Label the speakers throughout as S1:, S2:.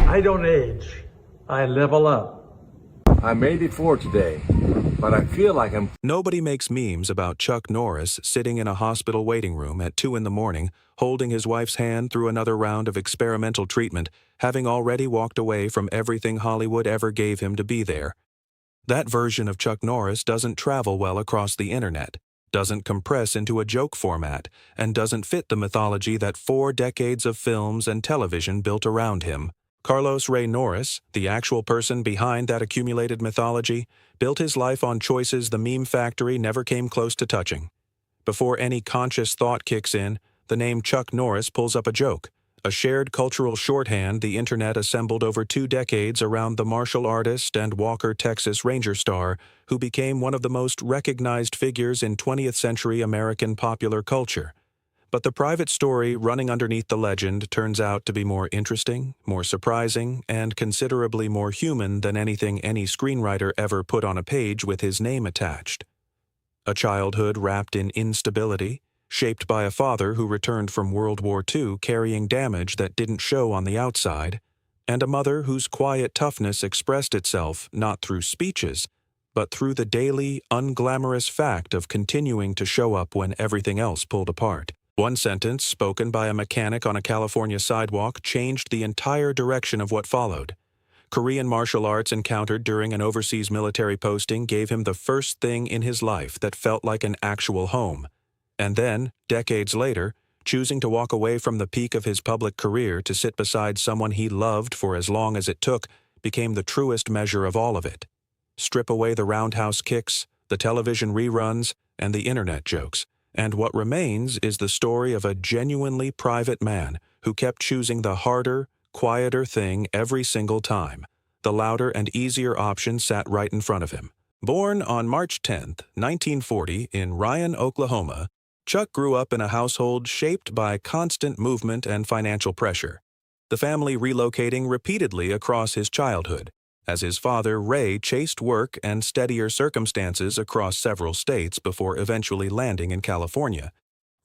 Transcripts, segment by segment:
S1: I don't age. I level up.
S2: I'm 84 today, but I feel like I'm...
S3: Nobody makes memes about Chuck Norris sitting in a hospital waiting room at 2 in the morning, holding his wife's hand through another round of experimental treatment, having already walked away from everything Hollywood ever gave him to be there. That version of Chuck Norris doesn't travel well across the internet, doesn't compress into a joke format, and doesn't fit the mythology that 4 decades of films and television built around him. Carlos Ray Norris, the actual person behind that accumulated mythology, built his life on choices the meme factory never came close to touching. Before any conscious thought kicks in, the name Chuck Norris pulls up a joke, a shared cultural shorthand the internet assembled over 2 decades around the martial artist and Walker, Texas Ranger star who became one of the most recognized figures in 20th century American popular culture. But the private story running underneath the legend turns out to be more interesting, more surprising, and considerably more human than anything any screenwriter ever put on a page with his name attached. A childhood wrapped in instability, shaped by a father who returned from World War II carrying damage that didn't show on the outside, and a mother whose quiet toughness expressed itself not through speeches, but through the daily, unglamorous fact of continuing to show up when everything else pulled apart. One sentence spoken by a mechanic on a California sidewalk changed the entire direction of what followed. Korean martial arts encountered during an overseas military posting gave him the first thing in his life that felt like an actual home. And then, decades later, choosing to walk away from the peak of his public career to sit beside someone he loved for as long as it took became the truest measure of all of it. Strip away the roundhouse kicks, the television reruns, and the internet jokes, and what remains is the story of a genuinely private man who kept choosing the harder, quieter thing every single time. The louder and easier option sat right in front of him. Born on March 10, 1940, in Ryan, Oklahoma, Chuck grew up in a household shaped by constant movement and financial pressure, the family relocating repeatedly across his childhood, as his father, Ray, chased work and steadier circumstances across several states before eventually landing in California.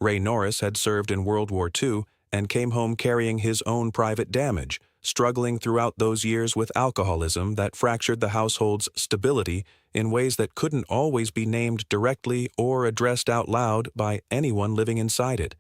S3: Ray Norris had served in World War II and came home carrying his own private damage, struggling throughout those years with alcoholism that fractured the household's stability in ways that couldn't always be named directly or addressed out loud by anyone living inside it.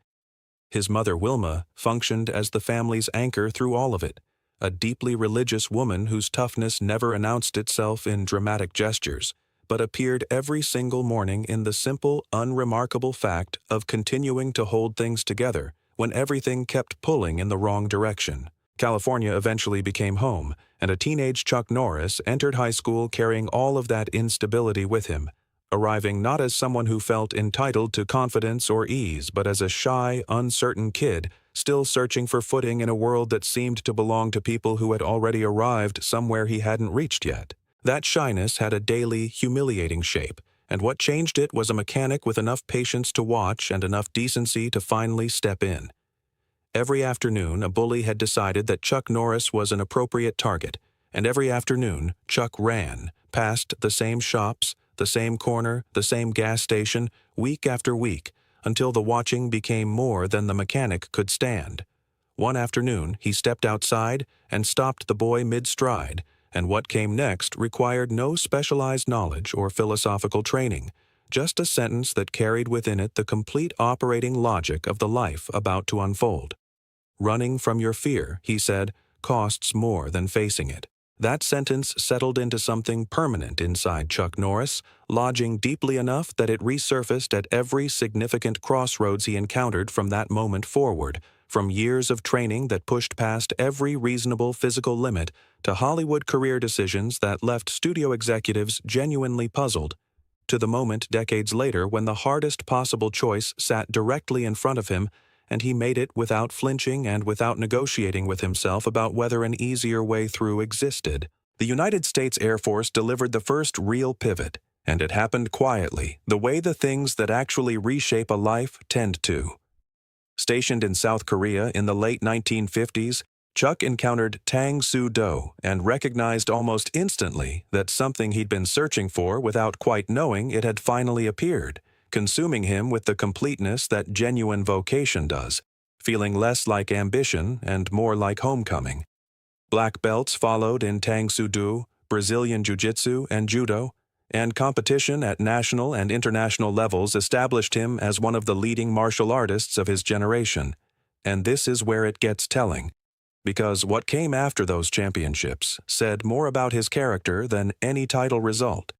S3: His mother, Wilma, functioned as the family's anchor through all of it, a deeply religious woman whose toughness never announced itself in dramatic gestures, but appeared every single morning in the simple, unremarkable fact of continuing to hold things together when everything kept pulling in the wrong direction. California eventually became home, and a teenage Chuck Norris entered high school carrying all of that instability with him, arriving not as someone who felt entitled to confidence or ease, but as a shy, uncertain kid, still searching for footing in a world that seemed to belong to people who had already arrived somewhere he hadn't reached yet. That shyness had a daily, humiliating shape, and what changed it was a mechanic with enough patience to watch and enough decency to finally step in. Every afternoon, a bully had decided that Chuck Norris was an appropriate target, and every afternoon, Chuck ran, past the same shops, the same corner, the same gas station, week after week, until the watching became more than the mechanic could stand. One afternoon, he stepped outside and stopped the boy mid-stride, and what came next required no specialized knowledge or philosophical training, just a sentence that carried within it the complete operating logic of the life about to unfold. Running from your fear, he said, costs more than facing it. That sentence settled into something permanent inside Chuck Norris, lodging deeply enough that it resurfaced at every significant crossroads he encountered from that moment forward, from years of training that pushed past every reasonable physical limit to Hollywood career decisions that left studio executives genuinely puzzled, to the moment decades later when the hardest possible choice sat directly in front of him and he made it without flinching and without negotiating with himself about whether an easier way through existed. The United States Air Force delivered the first real pivot, and it happened quietly, the way the things that actually reshape a life tend to. Stationed in South Korea in the late 1950s, Chuck encountered Tang Soo-do and recognized almost instantly that something he'd been searching for without quite knowing it had finally appeared, consuming him with the completeness that genuine vocation does, feeling less like ambition and more like homecoming. Black belts followed in Tang Soo Do, Brazilian Jiu-Jitsu, and Judo, and competition at national and international levels established him as one of the leading martial artists of his generation. And this is where it gets telling, because what came after those championships said more about his character than any title result.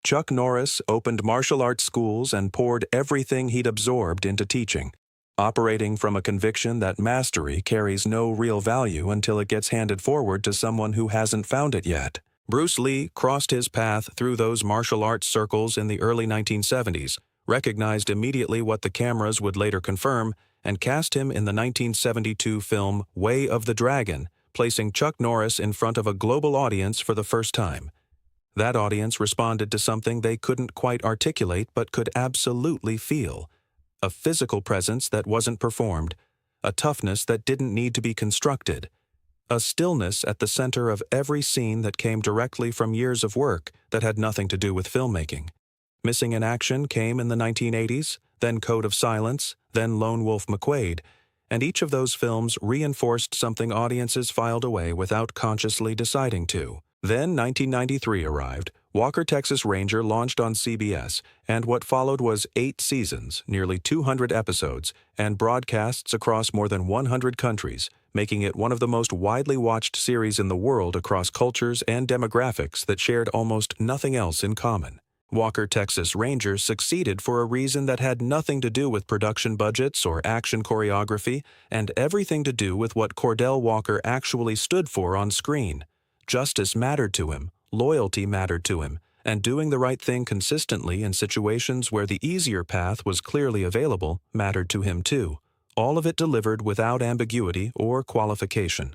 S3: Chuck Norris opened martial arts schools and poured everything he'd absorbed into teaching, operating from a conviction that mastery carries no real value until it gets handed forward to someone who hasn't found it yet. Bruce Lee crossed his path through those martial arts circles in the early 1970s, recognized immediately what the cameras would later confirm, and cast him in the 1972 film Way of the Dragon, placing Chuck Norris in front of a global audience for the first time. That audience responded to something they couldn't quite articulate but could absolutely feel. A physical presence that wasn't performed, a toughness that didn't need to be constructed, a stillness at the center of every scene that came directly from years of work that had nothing to do with filmmaking. Missing in Action came in the 1980s, then Code of Silence, then Lone Wolf McQuade, and each of those films reinforced something audiences filed away without consciously deciding to. Then 1993 arrived, Walker Texas Ranger launched on CBS, and what followed was 8 seasons, nearly 200 episodes, and broadcasts across more than 100 countries, making it one of the most widely watched series in the world across cultures and demographics that shared almost nothing else in common. Walker Texas Ranger succeeded for a reason that had nothing to do with production budgets or action choreography, and everything to do with what Cordell Walker actually stood for on screen. Justice mattered to him, loyalty mattered to him, and doing the right thing consistently in situations where the easier path was clearly available mattered to him too. All of it delivered without ambiguity or qualification.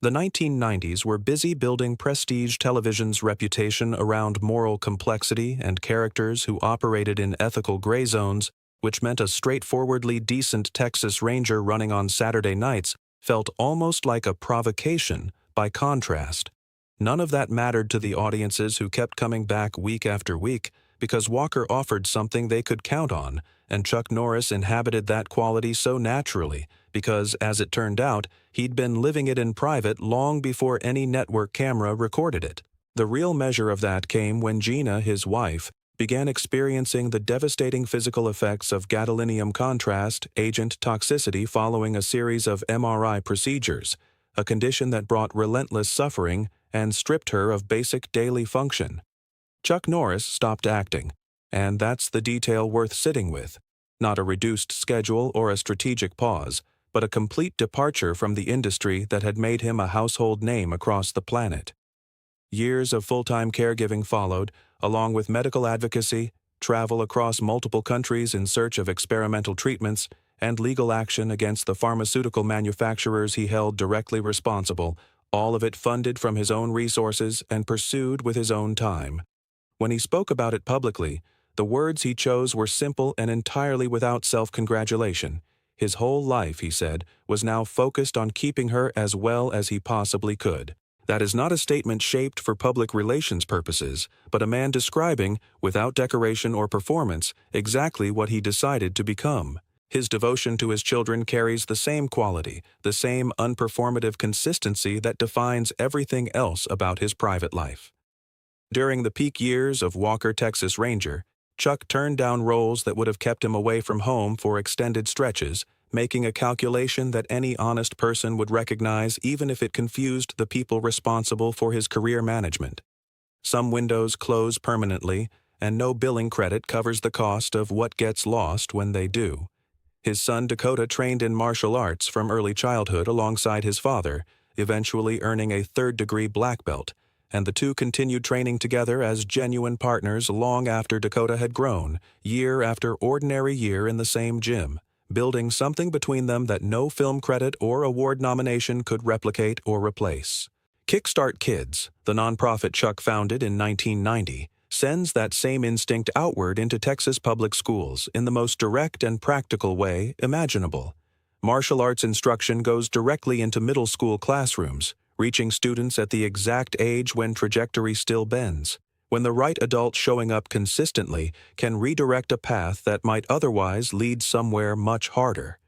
S3: The 1990s were busy building prestige television's reputation around moral complexity and characters who operated in ethical gray zones, which meant a straightforwardly decent Texas Ranger running on Saturday nights felt almost like a provocation by contrast. None of that mattered to the audiences who kept coming back week after week because Walker offered something they could count on, and Chuck Norris inhabited that quality so naturally because, as it turned out, he'd been living it in private long before any network camera recorded it. The real measure of that came when Gina, his wife, began experiencing the devastating physical effects of gadolinium contrast agent toxicity following a series of MRI procedures, a condition that brought relentless suffering and stripped her of basic daily function. Chuck Norris stopped acting, and that's the detail worth sitting with. Not a reduced schedule or a strategic pause, but a complete departure from the industry that had made him a household name across the planet. Years of full-time caregiving followed, along with medical advocacy, travel across multiple countries in search of experimental treatments, and legal action against the pharmaceutical manufacturers he held directly responsible, all of it funded from his own resources and pursued with his own time. When he spoke about it publicly, the words he chose were simple and entirely without self-congratulation. His whole life, he said, was now focused on keeping her as well as he possibly could. That is not a statement shaped for public relations purposes, but a man describing, without decoration or performance, exactly what he decided to become. His devotion to his children carries the same quality, the same unperformative consistency that defines everything else about his private life. During the peak years of Walker Texas Ranger, Chuck turned down roles that would have kept him away from home for extended stretches, making a calculation that any honest person would recognize even if it confused the people responsible for his career management. Some windows close permanently, and no billing credit covers the cost of what gets lost when they do. His son Dakota trained in martial arts from early childhood alongside his father, eventually earning a third-degree black belt, and the two continued training together as genuine partners long after Dakota had grown, year after ordinary year in the same gym, building something between them that no film credit or award nomination could replicate or replace. Kickstart Kids, the nonprofit Chuck founded in 1990, sends that same instinct outward into Texas public schools in the most direct and practical way imaginable. Martial arts instruction goes directly into middle school classrooms, reaching students at the exact age when trajectory still bends, when the right adult showing up consistently can redirect a path that might otherwise lead somewhere much harder.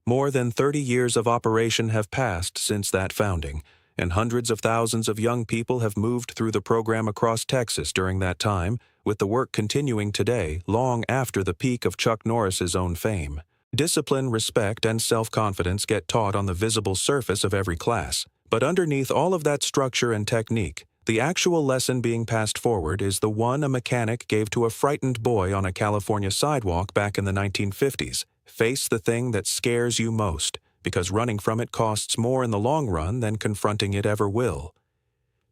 S3: More than 30 years of operation have passed since that founding, and hundreds of thousands of young people have moved through the program across Texas during that time, with the work continuing today, long after the peak of Chuck Norris's own fame. Discipline, respect, and self-confidence get taught on the visible surface of every class, but underneath all of that structure and technique, the actual lesson being passed forward is the one a mechanic gave to a frightened boy on a California sidewalk back in the 1950s. Face the thing that scares you most, because running from it costs more in the long run than confronting it ever will.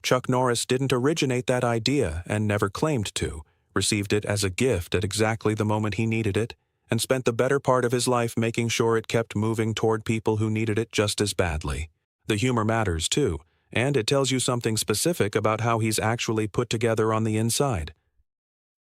S3: Chuck Norris didn't originate that idea and never claimed to, received it as a gift at exactly the moment he needed it, and spent the better part of his life making sure it kept moving toward people who needed it just as badly. The humor matters too, and it tells you something specific about how he's actually put together on the inside.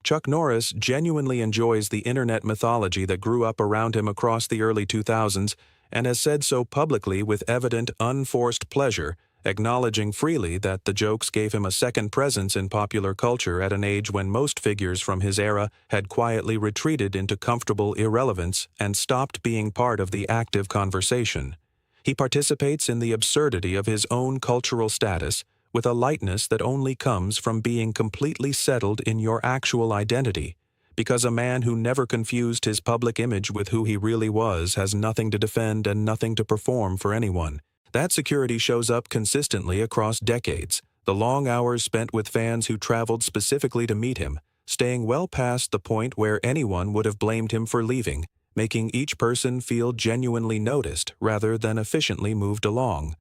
S3: Chuck Norris genuinely enjoys the internet mythology that grew up around him across the early 2000s and has said so publicly with evident, unforced pleasure, acknowledging freely that the jokes gave him a second presence in popular culture at an age when most figures from his era had quietly retreated into comfortable irrelevance and stopped being part of the active conversation. He participates in the absurdity of his own cultural status with a lightness that only comes from being completely settled in your actual identity, because a man who never confused his public image with who he really was has nothing to defend and nothing to perform for anyone. That security shows up consistently across decades, the long hours spent with fans who traveled specifically to meet him, staying well past the point where anyone would have blamed him for leaving, making each person feel genuinely noticed rather than efficiently moved along.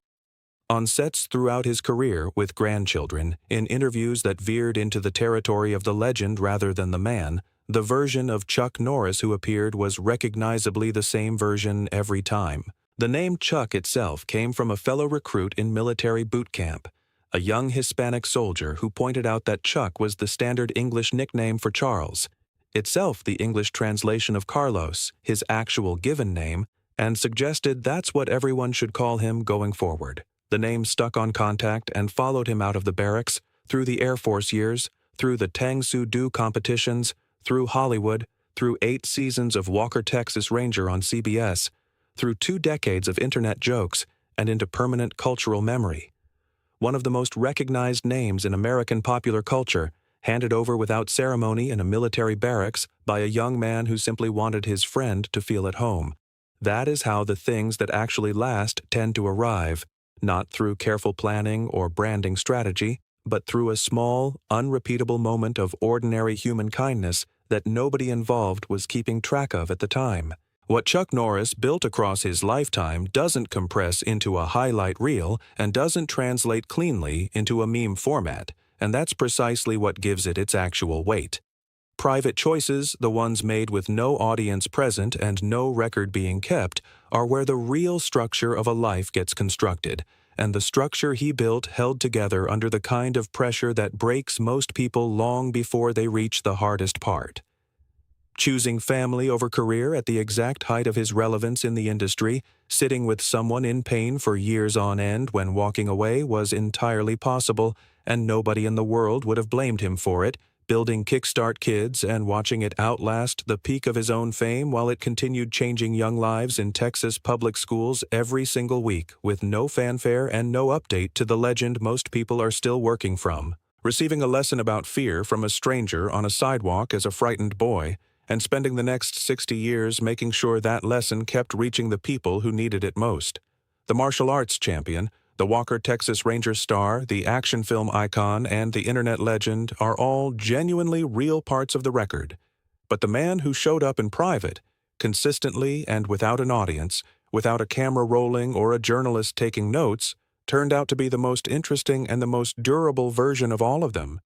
S3: On sets throughout his career with grandchildren, in interviews that veered into the territory of the legend rather than the man, the version of Chuck Norris who appeared was recognizably the same version every time. The name Chuck itself came from a fellow recruit in military boot camp, a young Hispanic soldier who pointed out that Chuck was the standard English nickname for Charles, itself the English translation of Carlos, his actual given name, and suggested that's what everyone should call him going forward. The name stuck on contact and followed him out of the barracks, through the Air Force years, through the Tang Soo Do competitions, through Hollywood, through 8 seasons of Walker, Texas Ranger on CBS, through 2 decades of internet jokes, and into permanent cultural memory. One of the most recognized names in American popular culture, handed over without ceremony in a military barracks by a young man who simply wanted his friend to feel at home. That is how the things that actually last tend to arrive, not through careful planning or branding strategy, but through a small, unrepeatable moment of ordinary human kindness that nobody involved was keeping track of at the time. What Chuck Norris built across his lifetime doesn't compress into a highlight reel and doesn't translate cleanly into a meme format, and that's precisely what gives it its actual weight. Private choices, the ones made with no audience present and no record being kept, are where the real structure of a life gets constructed, and the structure he built held together under the kind of pressure that breaks most people long before they reach the hardest part. Choosing family over career at the exact height of his relevance in the industry, sitting with someone in pain for years on end when walking away was entirely possible, and nobody in the world would have blamed him for it, building Kickstart Kids and watching it outlast the peak of his own fame while it continued changing young lives in Texas public schools every single week with no fanfare and no update to the legend most people are still working from. Receiving a lesson about fear from a stranger on a sidewalk as a frightened boy, and spending the next 60 years making sure that lesson kept reaching the people who needed it most. The martial arts champion, the Walker, Texas Ranger star, the action film icon, and the internet legend are all genuinely real parts of the record. But the man who showed up in private, consistently and without an audience, without a camera rolling or a journalist taking notes, turned out to be the most interesting and the most durable version of all of them.